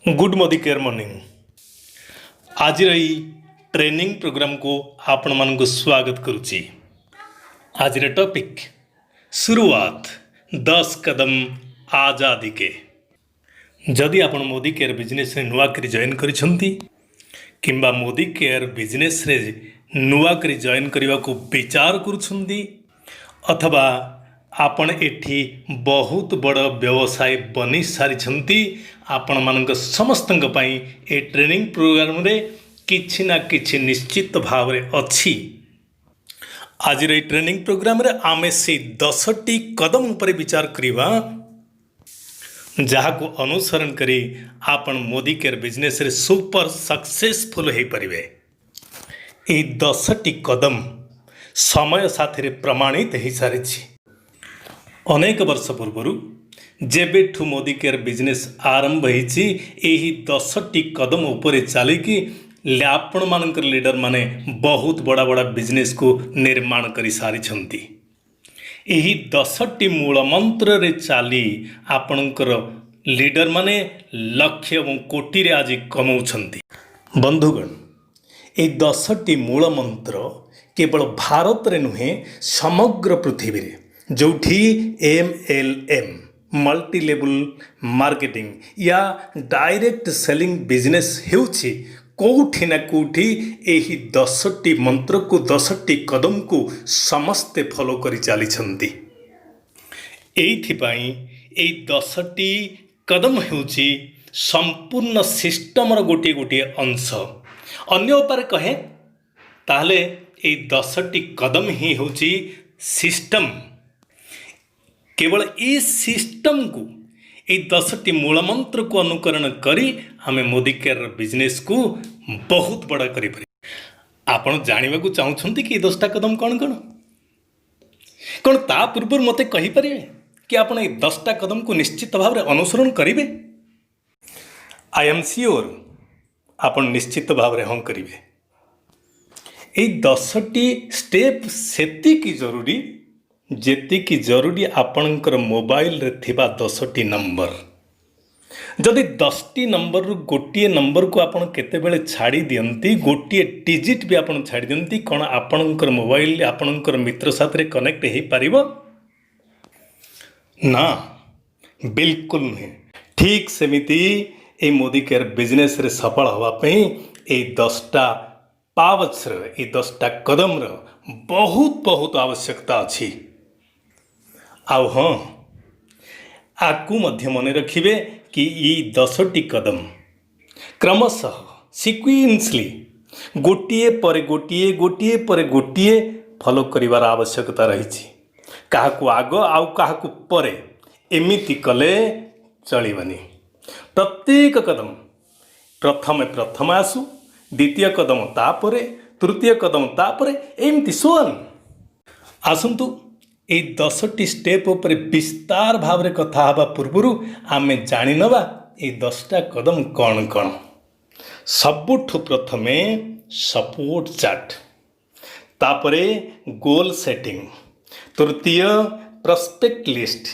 Good Modi care morning. आज training programme को आपण मानक स्वागत करुच्ची। आज टॉपिक शुरुआत 10 कदम आजादी के। जदि आपण मोदी केयर बिजनेस रे नुआ करी जॉइन करिसंती किंबा मोदी केयर बिजनेस रे नुआ करी जॉइन करबा को विचार करुछंती अथवा आपण एठी बहुत बड़ व्यवसाय बनी सारी आपण मानक समस्तंक पई ए ट्रेनिंग प्रोग्राम रे किछि ना किछि निश्चित भाव रे अछि। आज रे ट्रेनिंग प्रोग्राम रे आमे से 10टी कदम ऊपर विचार करिवा जहाँ को अनुसरण करी आपण मोदी केयर बिजनेस रे सुपर सक्सेसफुल हो पारिबे। ए 10टी कदम समय साथी प्रमाणित हो सारी। अनेक वर्ष पूर्व जेबेठू मोदी केयर बिजनेस आरंभ होईची एही 10टी कदम उपरे चलिकी आपण मानकर लीडर माने बहुत बड़ा बड़ा बिजनेस को निर्माण करी सारी छंती। एही 10टी मूल मंत्र रे चाली आपणकर लीडर माने लक्ष्य एवं कोटि रे आज कमाउछंती। बंधुगण, ए 10टी मूल मंत्र केवल भारत रे नुहे समग्र पृथ्वी रे जोठी MLM मल्टी लेवल मार्केटिंग या डायरेक्ट सेलिंग बिजनेस हेउछि कोठी ना कोठी एही 10टी मंत्र को 10टी कदम को समस्ते फॉलो करी चली छंती। एथि पई ए 10टी कदम हेउछि संपूर्ण सिस्टम रो गोटे गोटे अंश। अन्य उपाय कहे ताहले ए 10टी कदम ही हेउछि सिस्टम। केवल ये सिस्टम को ये 10टी मूल मंत्र को अनुकरण करी हमें मोदी केयर बिजनेस को बहुत बड़ा करी पारे। आपण जानिबा को चाहुछंती कि 10टा कदम कौन कौन कौन ता पूर्व मते कहि परिबे कि आपण ये 10टा कदम को निश्चित भाव रे अनुसरण करिवे। आई एम श्योर आपण निश्चित भाव रे हम करिवे। ये 10टी स्टेप सेति की जरूरी जेति की जरूरी आपणकर मोबाइल रे थिबा 10टी नंबर। जदि 10टी नंबर रु गोटिए नंबर को आपण केते बेले छाड़ी दियंती, गोटिए डिजिट भी आपण छाड़ी दियंती, कोन आपणकर मोबाइल आपणकर मित्र साथ रे कनेक्ट हे पारिबो ना? बिल्कुल नहीं। ठीक सेमिति ए मोदी केयर बिजनेस रे सफल हवा पई ए 10टा पावच रे ए 10टा कदम रो बहुत बहुत आवश्यकता अछि। आउ हाँ, आपको मध्य मन रखिए कि ये 10टी कदम क्रमशः सिक्वेंसली गोटिए पर गोटिए गोटिए पर गोटिए फॉलो करिवार आवश्यकता रही। काहाकू आग आउ काहाकू परे एमिति कले चलिबनी। प्रत्येक कदम प्रथम आसु, द्वितीय कदम तापरे, तृतीय कदम तापरे, एमिति सोन आसंतु। ए 10टी स्टेप पर विस्तार भाव रे कथा हवा पूर्व आमे जानि नबा ए 10टा कदम कौन कौन। सबुठु प्रथमे सपोर्ट चार्ट, तापरे गोल सेटिंग, तृतीय प्रोस्पेक्ट लिस्ट,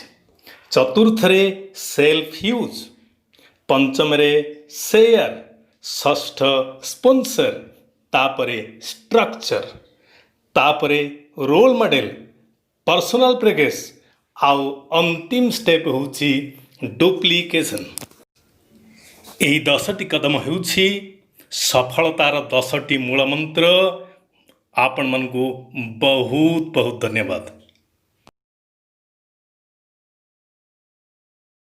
चतुर्थ रे सेल्फ यूज, पंचम रे शेयर, षष्ठ स्पॉन्सर, तापरे स्ट्रक्चर, तापरे रोल मॉडल, पर्सनल प्रेगेस, आउ अंतिम स्टेप होउछि डुप्लीकेशन। एही 10टी कदम होउछि सफलतार 10टी मूल मंत्र। आपण मन को बहुत बहुत धन्यवाद।